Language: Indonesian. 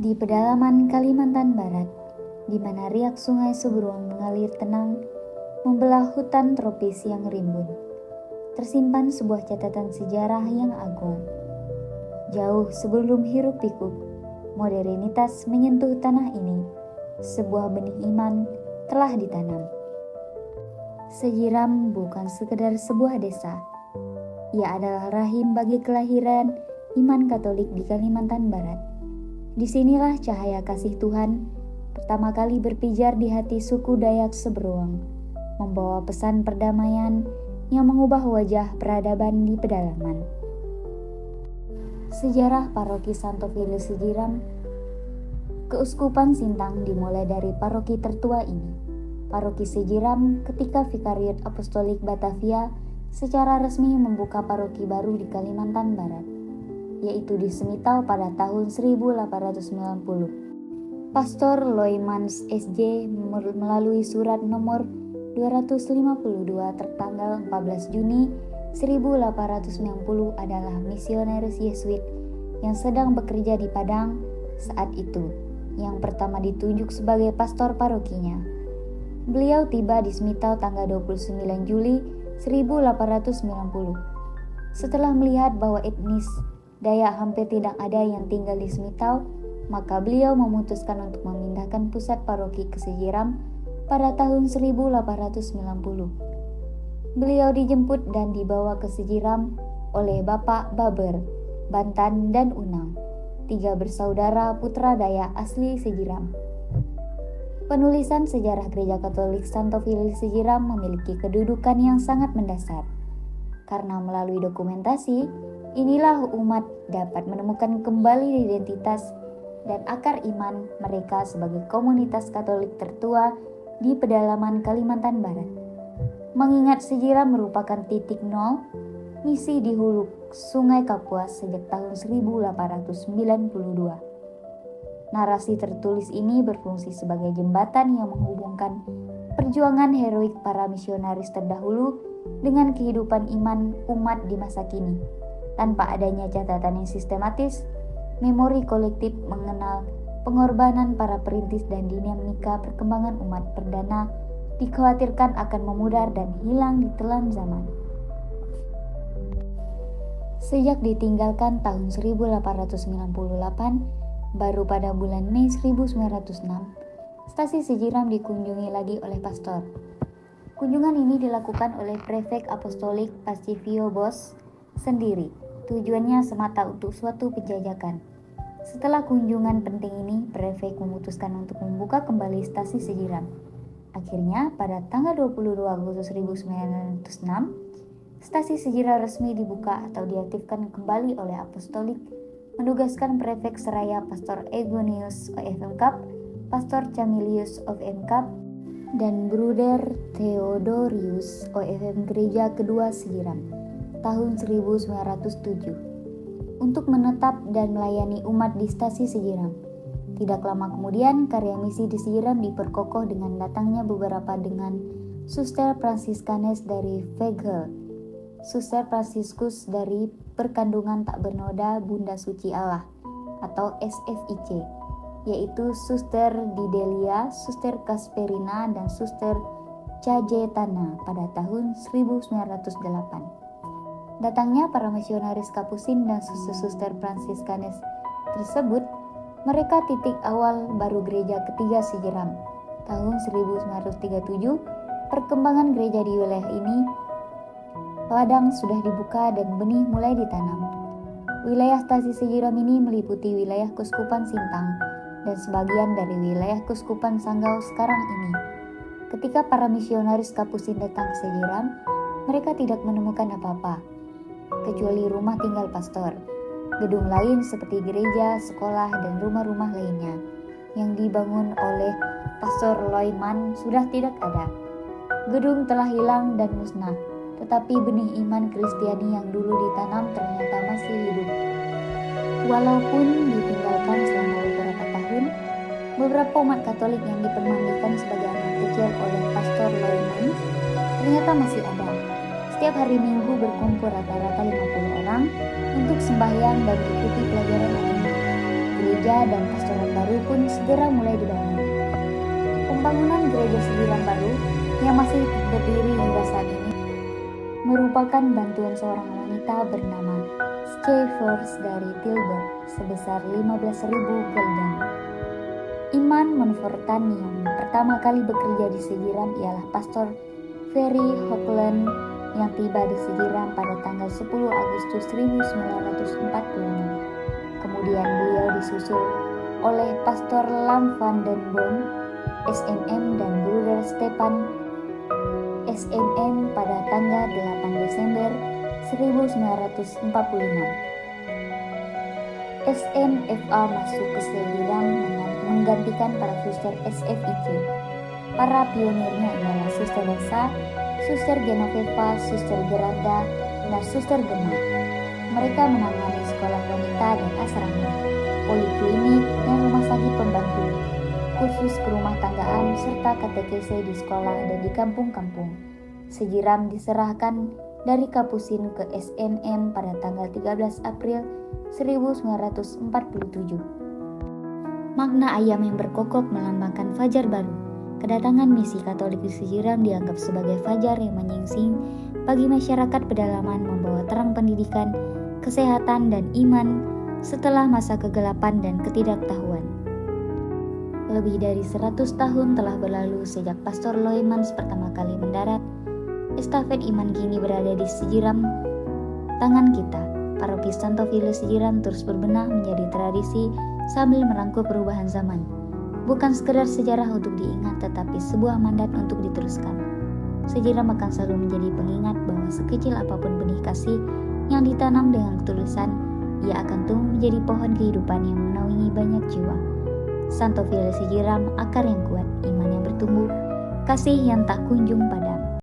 Di pedalaman Kalimantan Barat, di mana riak sungai Seberuang mengalir tenang, membelah hutan tropis yang rimbun, tersimpan sebuah catatan sejarah yang agung. Jauh sebelum hiruk-pikuk, modernitas menyentuh tanah ini, sebuah benih iman telah ditanam. Sejiram bukan sekedar sebuah desa. Ia adalah rahim bagi kelahiran iman Katolik di Kalimantan Barat. Disinilah cahaya kasih Tuhan pertama kali berpijar di hati suku Dayak Seberuang, membawa pesan perdamaian yang mengubah wajah peradaban di pedalaman. Sejarah Paroki Santo Filius Sejiram. Keuskupan Sintang dimulai dari paroki tertua ini, Paroki Sejiram, ketika Vikariat Apostolik Batavia secara resmi membuka paroki baru di Kalimantan Barat, yaitu di Semitau pada tahun 1890. Pastor Loymans SJ melalui surat nomor 252 tertanggal 14 Juni 1890 adalah misionaris Yesuit yang sedang bekerja di Padang saat itu, yang pertama ditunjuk sebagai pastor parokinya. Beliau tiba di Semitau tanggal 29 Juli 1890. Setelah melihat bahwa etnis Dayak hampir tidak ada yang tinggal di Semitau, maka beliau memutuskan untuk memindahkan pusat paroki ke Sejiram pada tahun 1890. Beliau dijemput dan dibawa ke Sejiram oleh Bapak Baber, Bantan, dan Unang, 3 bersaudara putra Dayak asli Sejiram. Penulisan sejarah Gereja Katolik Santo Filius Sejiram memiliki kedudukan yang sangat mendasar, karena melalui dokumentasi, inilah umat dapat menemukan kembali identitas dan akar iman mereka sebagai komunitas Katolik tertua di pedalaman Kalimantan Barat. Mengingat Sejiram merupakan titik nol misi di hulu Sungai Kapuas sejak tahun 1892. Narasi tertulis ini berfungsi sebagai jembatan yang menghubungkan perjuangan heroik para misionaris terdahulu dengan kehidupan iman umat di masa kini. Tanpa adanya catatan yang sistematis, memori kolektif mengenal pengorbanan para perintis dan dinamika perkembangan umat perdana dikhawatirkan akan memudar dan hilang di telan zaman. Sejak ditinggalkan tahun 1898, baru pada bulan Mei 1906, stasi Sejiram dikunjungi lagi oleh pastor. Kunjungan ini dilakukan oleh Prefek Apostolik Pasivio Bos sendiri. Tujuannya semata untuk suatu penjajakan. Setelah kunjungan penting ini, Prefek memutuskan untuk membuka kembali stasi Sejiram. Akhirnya, pada tanggal 22 Agustus 1906, stasi Sejiram resmi dibuka atau diaktifkan kembali oleh Apostolik, menugaskan Prefek Seraya Pastor Egonius OFM Cup, Pastor Camilius OFM Cup, dan Bruder Theodorius OFM Gereja Kedua Sejiram tahun 1907 untuk menetap dan melayani umat di stasi Sejiram. Tidak lama kemudian, karya misi di Sejiram diperkokoh dengan datangnya beberapa dengan Suster Fransiskanes dari Veghel, Suster Fransiskus dari Perkandungan Tak Bernoda Bunda Suci Allah atau SFIC, yaitu Suster Didelia, Suster Kasperina, dan Suster Cajetana pada tahun 1908. Datangnya para misionaris Kapusin dan suster-suster Fransiskanes tersebut, mereka titik awal baru gereja ketiga Sejiram. Tahun 1937, perkembangan gereja di wilayah ini, ladang sudah dibuka dan benih mulai ditanam. Wilayah stasi Sejiram ini meliputi wilayah Keuskupan Sintang dan sebagian dari wilayah Keuskupan Sanggau sekarang ini. Ketika para misionaris Kapusin datang ke Sejiram, mereka tidak menemukan apa-apa, kecuali rumah tinggal pastor. Gedung lain seperti gereja, sekolah, dan rumah-rumah lainnya yang dibangun oleh Pastor Loyman sudah tidak ada. Gedung telah hilang dan musnah, tetapi benih iman Kristiani yang dulu ditanam ternyata masih hidup. Walaupun ditinggalkan selama beberapa tahun, beberapa umat Katolik yang dipermandikan sebagai anak kecil oleh Pastor Loymans ternyata masih ada. Setiap hari Minggu berkumpul rata-rata 50 orang untuk sembahyang dan mengikuti pelajaran agama. Gereja dan pastoral baru pun segera mulai dibangun. Pembangunan gereja Sejiram baru yang masih berdiri hingga saat ini merupakan bantuan seorang wanita bernama Schaeffer dari Tilburg sebesar 15.000 gulden. Iman Monfortan yang pertama kali bekerja di Sejiram ialah Pastor Ferry Hoagland yang tiba di Sejiram pada tanggal 10 Agustus 1946. Kemudian beliau disusul oleh Pastor Lam van den Boom, SMM, dan Bruder Stefan, SMM pada tanggal 8 Desember 1945. SMFA masuk ke Sejiram menggantikan para suster SFIC. Para pionirnya ialah Suster Rosa, Suster Genoveva, Suster Gerarda, dan Suster Gemma. Mereka menangani sekolah wanita dan asrama, poliklinik, dan rumah sakit pembantu, khusus kerumah tanggaan, serta katekese di sekolah dan di kampung-kampung. Sejiram diserahkan dari Kapusin ke SNM pada tanggal 13 April 1947. Makna ayam yang berkokok melambangkan fajar baru. Kedatangan misi Katolik di Sejiram dianggap sebagai fajar yang menyingsing bagi masyarakat pedalaman, membawa terang pendidikan, kesehatan, dan iman setelah masa kegelapan dan ketidaktahuan. Lebih dari 100 tahun telah berlalu sejak Pastor Loemans pertama kali mendarat. Estafet iman kini berada di Sejiram tangan kita. Paroki Santo Ville Sejiram terus berbenah menjadi tradisi sambil merangkul perubahan zaman. Bukan sekedar sejarah untuk diingat, tetapi sebuah mandat untuk diteruskan. Sejiram akan selalu menjadi pengingat bahwa sekecil apapun benih kasih yang ditanam dengan ketulusan, ia akan tumbuh menjadi pohon kehidupan yang menaungi banyak jiwa. Santo Ville Sejiram, akar yang kuat, iman yang bertumbuh, kasih yang tak kunjung padam.